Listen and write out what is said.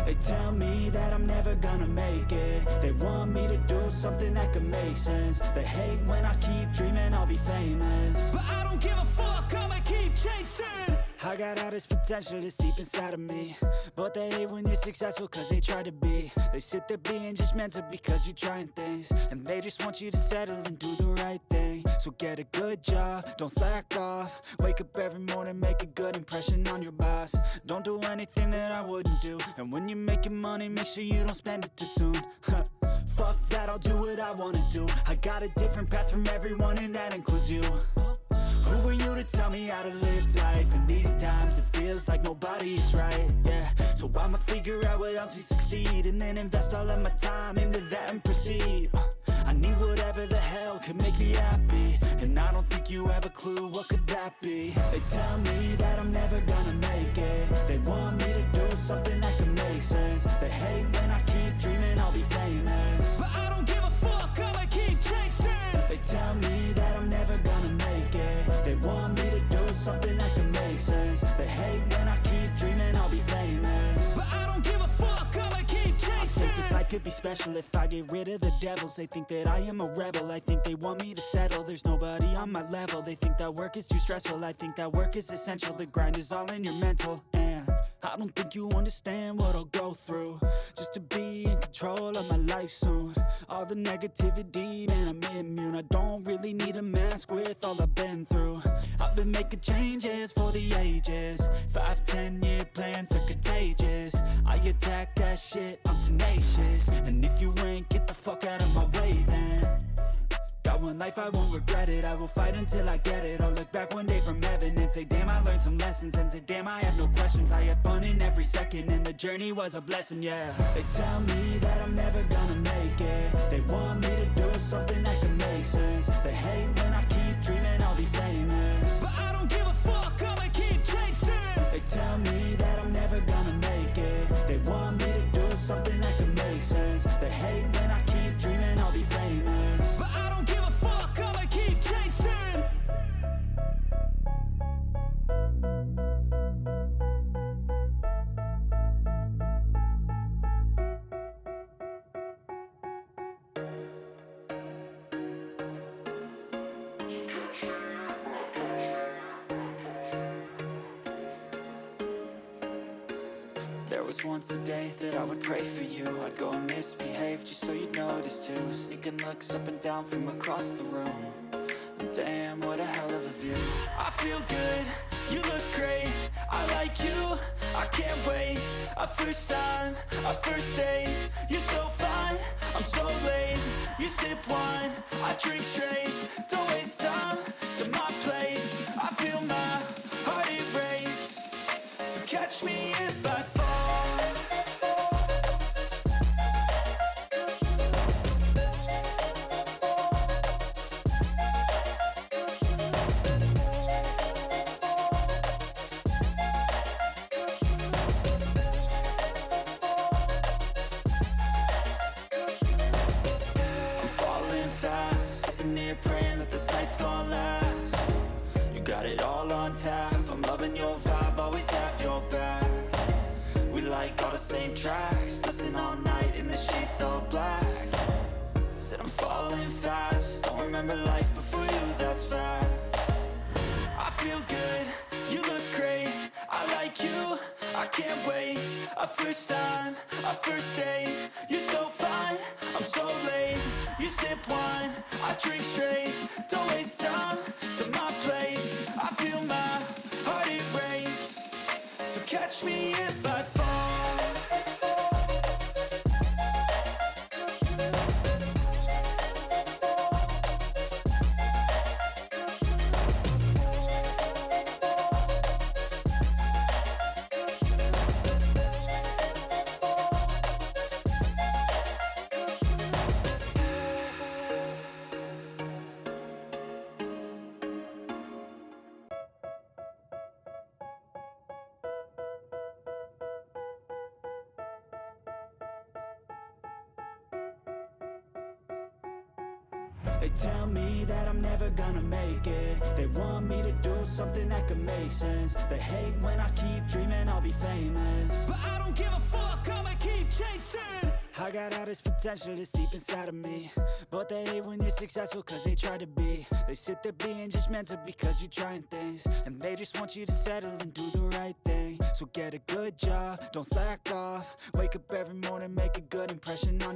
They tell me that I'm never gonna make it. They want me to do something that could make sense. They hate when I keep dreaming I'll be famous, but I don't give a fuck, I'ma keep chasing. I got all this potential that's deep inside of me, but they hate when you're successful cause they try to be. They sit there being judgmental because you're trying things, and they just want you to settle and do the right thing. So get a good job, don't slack off. Wake up every morning, make a good impression on your boss. Don't do anything that I wouldn't do, and when you're making money, make sure you don't spend it too soon. Fuck that, I'll do what I wanna do. I got a different path from everyone, and that includes you. Who are you to tell me how to live life? In these times it feels like nobody is right, yeah. So I'ma figure out what else we succeed, and then invest all of my time into that and proceed. I need whatever the hell could make me happy, and I don't think you have a clue what could that be. They tell me that I'm never gonna make it. They want me to do something that could make sense. They hate when I keep dreaming I'll be famous, but I don't give a fuck, I'ma keep chasing. They tell me that I'm never gonna make it. They want me to do something that can make sense. They hate when I keep dreaming I'll be famous, but I don't give a fuck, I'ma keep chasing. I think this life could be special if I get rid of the devils. They think that I am a rebel, I think they want me to settle. There's nobody on my level, they think that work is too stressful. I think that work is essential, the grind is all in your mental. And I don't think you understand what I'll go through just to be in control of my life soon. All the negativity, man, I'm immune. I don't really need a mask with all I've been through. I've been making changes for the ages. 5-10 year plans are contagious. I attack that shit, I'm tenacious. And if you ain't, get the fuck out of my way then. Got one life, I won't regret it. I will fight until I get it. I'll look back one day from heaven and say, damn, I learned some lessons. And say, damn, I have no questions. I had fun in every second, and the journey was a blessing, yeah. They tell me that I'm never gonna make it. They want me to do something that can make sense. They hate when I keep dreaming I'll be famous, but I don't give a fuck, I'ma keep chasing. They tell me that I'm never gonna make it. They want me to do something that can make sense. They hate when I keep dreaming I'll be famous, but I don't give a fuck, I'ma keep chasing. There was once a day that I would pray for you. I'd go and misbehave just so you'd notice too. Sneaking looks up and down from across the room. And damn, what a hell of a view. I feel good, you look great. I like you, I can't wait. A first time, a first date. You're so fine, I'm so late. You sip wine, I drink straight. Don't waste time to my place. I feel my heart erase. So catch me if I fall. Praying that this night's gonna last. You got it all on tap. I'm loving your vibe, always have your back. We like all the same tracks. Listen all night in the sheets all black. Said I'm falling fast. Don't remember life before you, that's fact. I feel good, you look great. I like you, I can't wait. A first time, a first date. You're so fine, I'm so late. You sip wine, I drink straight. Don't waste time to my place. I feel my heart erase. So catch me if I fall. They tell me that I'm never gonna make it. They want me to do something that could make sense. They hate when I keep dreaming I'll be famous, but I don't give a fuck, I'ma keep chasing. I got all this potential that's deep inside of me, but they hate when you're successful cause they try to be. They sit there being judgmental because you're trying things, and they just want you to settle and do the right thing. So get a good job, don't slack off. Wake up every morning, make a good impression on